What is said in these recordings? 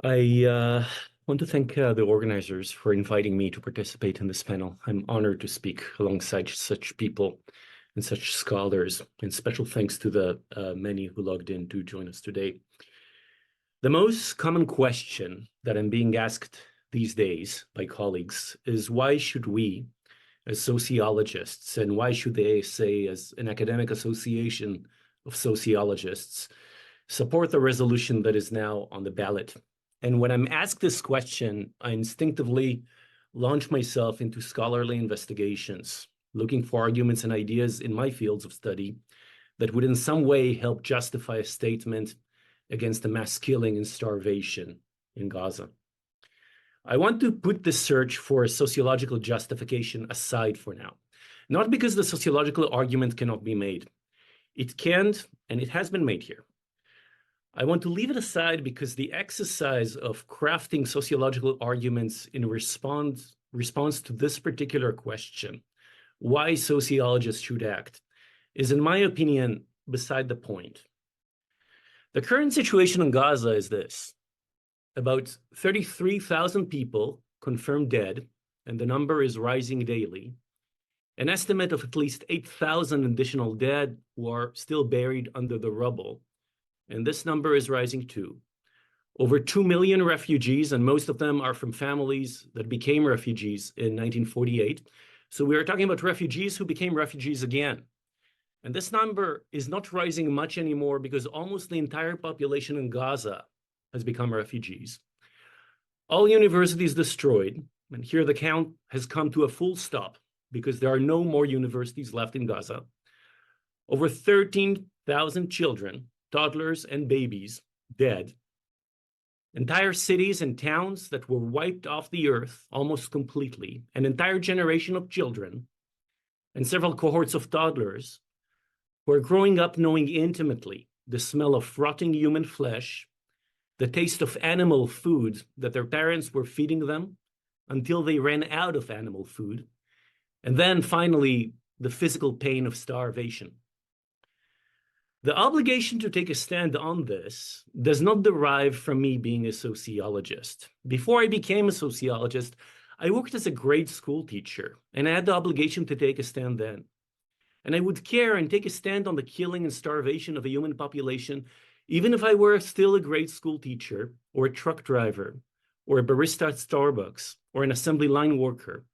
I want to thank the organizers for inviting me to participate in this panel. I'm honored to speak alongside such people and such scholars, and special thanks to the many who logged in to join us today. The most common question that I'm being asked these days by colleagues is, why should we, as sociologists, and why should they say, as an academic association of sociologists, support the resolution that is now on the ballot? And when I'm asked this question, I instinctively launch myself into scholarly investigations, looking for arguments and ideas in my fields of study that would in some way help justify a statement against the mass killing and starvation in Gaza. I want to put the search for a sociological justification aside for now, not because the sociological argument cannot be made. It can, and it has been made here. I want to leave it aside because the exercise of crafting sociological arguments in response to this particular question, why sociologists should act, is, in my opinion, beside the point. The current situation in Gaza is this: about 33,000 people confirmed dead, and the number is rising daily. An estimate of at least 8,000 additional dead who are still buried under the rubble, and this number is rising too. Over 2 million refugees, and most of them are from families that became refugees in 1948. So we are talking about refugees who became refugees again. And this number is not rising much anymore because almost the entire population in Gaza has become refugees. All universities destroyed, and here the count has come to a full stop because there are no more universities left in Gaza. Over 13,000 children, toddlers and babies dead. Entire cities and towns that were wiped off the earth almost completely. An entire generation of children and several cohorts of toddlers who are growing up knowing intimately the smell of rotting human flesh, the taste of animal food that their parents were feeding them until they ran out of animal food, and then finally the physical pain of starvation. The obligation to take a stand on this does not derive from me being a sociologist. Before I became a sociologist, I worked as a grade school teacher, and I had the obligation to take a stand then. And I would care and take a stand on the killing and starvation of a human population, even if I were still a grade school teacher, or a truck driver, or a barista at Starbucks, or an assembly line worker,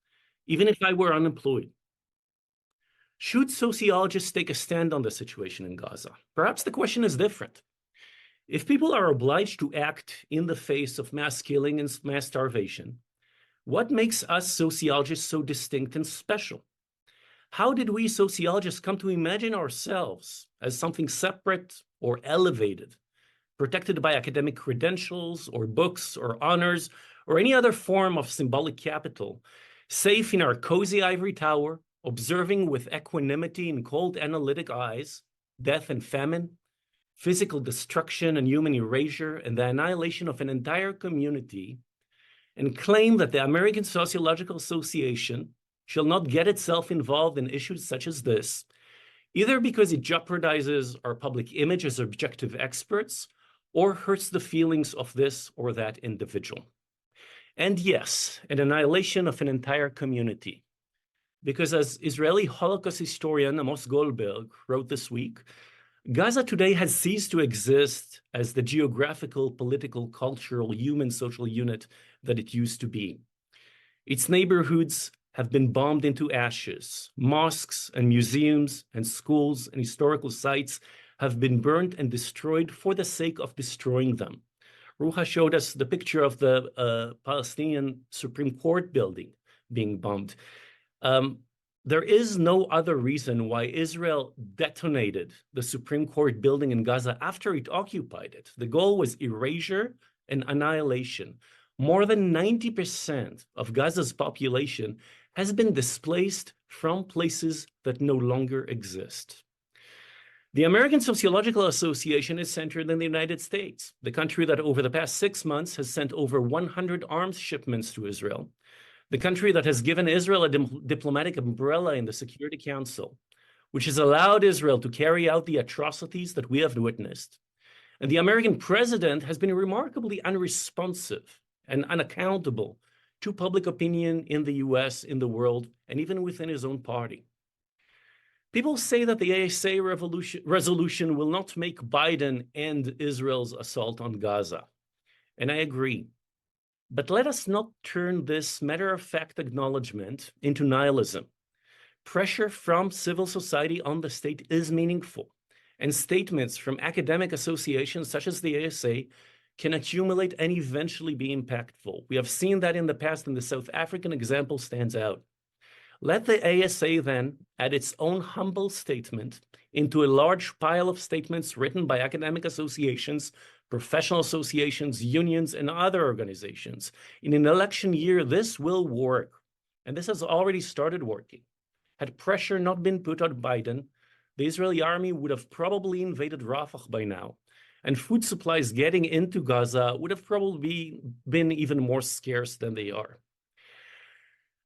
even if I were unemployed. Should sociologists take a stand on the situation in Gaza? Perhaps the question is different. If people are obliged to act in the face of mass killing and mass starvation, what makes us sociologists so distinct and special? How did we sociologists come to imagine ourselves as something separate or elevated, protected by academic credentials or books or honors or any other form of symbolic capital, safe in our cozy ivory tower, observing with equanimity and cold analytic eyes death and famine, physical destruction and human erasure, and the annihilation of an entire community, and claim that the American Sociological Association shall not get itself involved in issues such as this, either because it jeopardizes our public image as objective experts or hurts the feelings of this or that individual? And yes, an annihilation of an entire community. Because as Israeli Holocaust historian Amos Goldberg wrote this week, Gaza today has ceased to exist as the geographical, political, cultural, human, social unit that it used to be. Its neighborhoods have been bombed into ashes. Mosques and museums and schools and historical sites have been burned and destroyed for the sake of destroying them. Ruha showed us the picture of the Palestinian Supreme Court building being bombed. There is no other reason why Israel detonated the Supreme Court building in Gaza after it occupied it. The goal was erasure and annihilation. More than 90% of Gaza's population has been displaced from places that no longer exist. The American Sociological Association is centered in the United States, the country that over the past 6 months has sent over 100 arms shipments to Israel, the country that has given Israel a diplomatic umbrella in the Security Council, which has allowed Israel to carry out the atrocities that we have witnessed, And the American president has been remarkably unresponsive and unaccountable to public opinion in the US, in the world, and even within his own party. People say that the ASA resolution will not make Biden end Israel's assault on Gaza. And I agree. But let us not turn this matter-of-fact acknowledgement into nihilism. Pressure from civil society on the state is meaningful, and statements from academic associations such as the ASA can accumulate and eventually be impactful. We have seen that in the past, and the South African example stands out. Let the ASA then add its own humble statement into a large pile of statements written by academic associations, professional associations, unions, and other organizations. In an election year, this will work, and this has already started working. Had pressure not been put on Biden, the Israeli army would have probably invaded Rafah by now, and food supplies getting into Gaza would have probably been even more scarce than they are.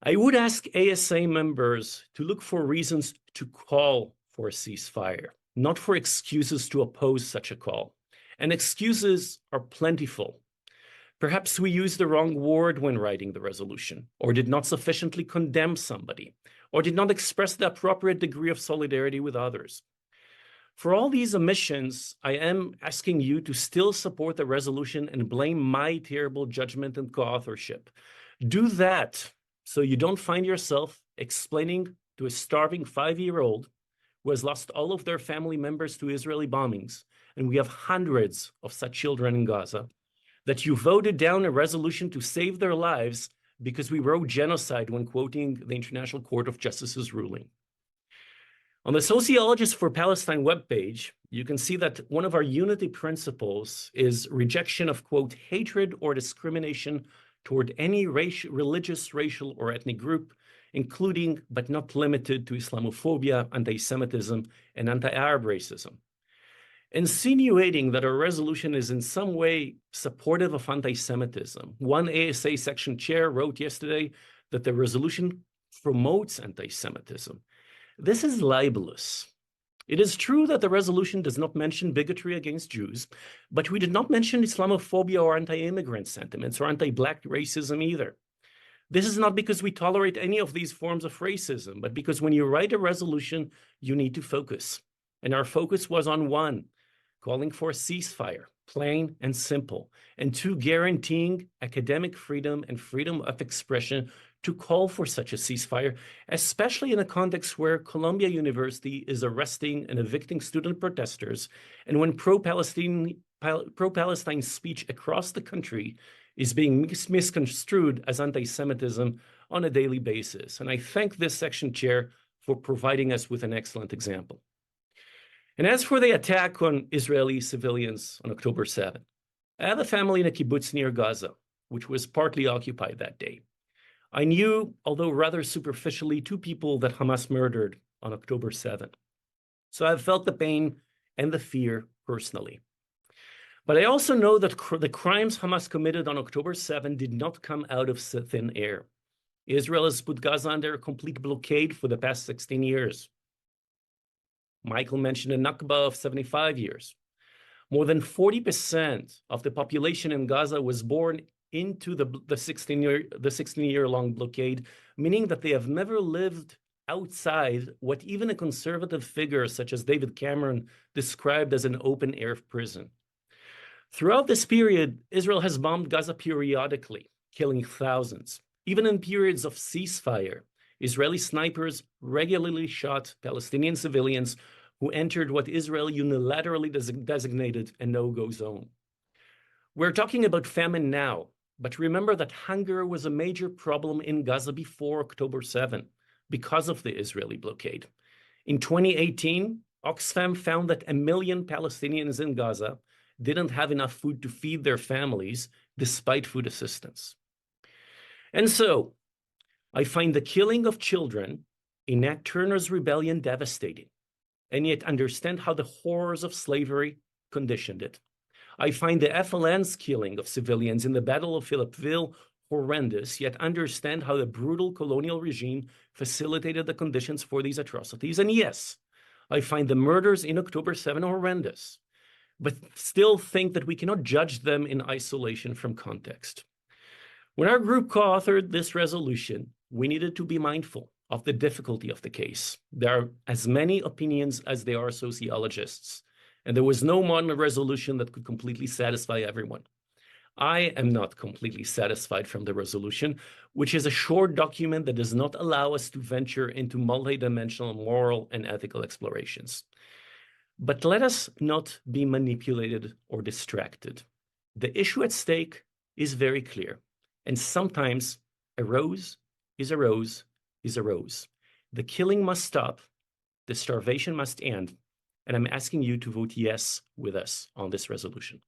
I would ask ASA members to look for reasons to call for a ceasefire, not for excuses to oppose such a call. And excuses are plentiful. Perhaps we used the wrong word when writing the resolution, or did not sufficiently condemn somebody, or did not express the appropriate degree of solidarity with others. For all these omissions, I am asking you to still support the resolution and blame my terrible judgment and co-authorship. Do that so you don't find yourself explaining to a starving 5-year-old who has lost all of their family members to Israeli bombings, and we have hundreds of such children in Gaza, that you voted down a resolution to save their lives because we wrote genocide when quoting the International Court of Justice's ruling. On the Sociologists for Palestine webpage, you can see that one of our unity principles is rejection of, quote, hatred or discrimination toward any religious, racial, or ethnic group, including but not limited to Islamophobia, anti-Semitism, and anti-Arab racism. Insinuating that our resolution is in some way supportive of anti-Semitism. One ASA section chair wrote yesterday that the resolution promotes anti-Semitism. This is libelous. It is true that the resolution does not mention bigotry against Jews, but we did not mention Islamophobia or anti-immigrant sentiments or anti-Black racism either. This is not because we tolerate any of these forms of racism, but because when you write a resolution, you need to focus. And our focus was on one, calling for a ceasefire, plain and simple, and two, guaranteeing academic freedom and freedom of expression to call for such a ceasefire, especially in a context where Columbia University is arresting and evicting student protesters, and when pro-Palestine speech across the country is being misconstrued as anti-Semitism on a daily basis. And I thank this section chair for providing us with an excellent example. And as for the attack on Israeli civilians on October 7, I have a family in a kibbutz near Gaza, which was partly occupied that day. I knew, although rather superficially, 2 people that Hamas murdered on October 7. So I've felt the pain and the fear personally. But I also know that the crimes Hamas committed on October 7 did not come out of thin air. Israel has put Gaza under a complete blockade for the past 16 years. Michael mentioned a Nakba of 75 years. More than 40% of the population in Gaza was born into the 16-year-long blockade, meaning that they have never lived outside what even a conservative figure such as David Cameron described as an open-air prison. Throughout this period, Israel has bombed Gaza periodically, killing thousands. Even in periods of ceasefire, Israeli snipers regularly shot Palestinian civilians who entered what Israel unilaterally designated a no-go zone. We're talking about famine now, but remember that hunger was a major problem in Gaza before October 7 because of the Israeli blockade. In 2018, Oxfam found that 1 million Palestinians in Gaza didn't have enough food to feed their families despite food assistance. And so, I find the killing of children in Nat Turner's rebellion devastating, and yet understand how the horrors of slavery conditioned it. I find the FLN's killing of civilians in the Battle of Philippeville horrendous, yet understand how the brutal colonial regime facilitated the conditions for these atrocities. And yes, I find the murders in October 7 horrendous, but still think that we cannot judge them in isolation from context. When our group co-authored this resolution, we needed to be mindful of the difficulty of the case. There are as many opinions as there are sociologists, and there was no modern resolution that could completely satisfy everyone. I am not completely satisfied from the resolution, which is a short document that does not allow us to venture into multidimensional moral and ethical explorations. But let us not be manipulated or distracted. The issue at stake is very clear, and sometimes a rose is a rose is a rose. The killing must stop, the starvation must end, and I'm asking you to vote yes with us on this resolution.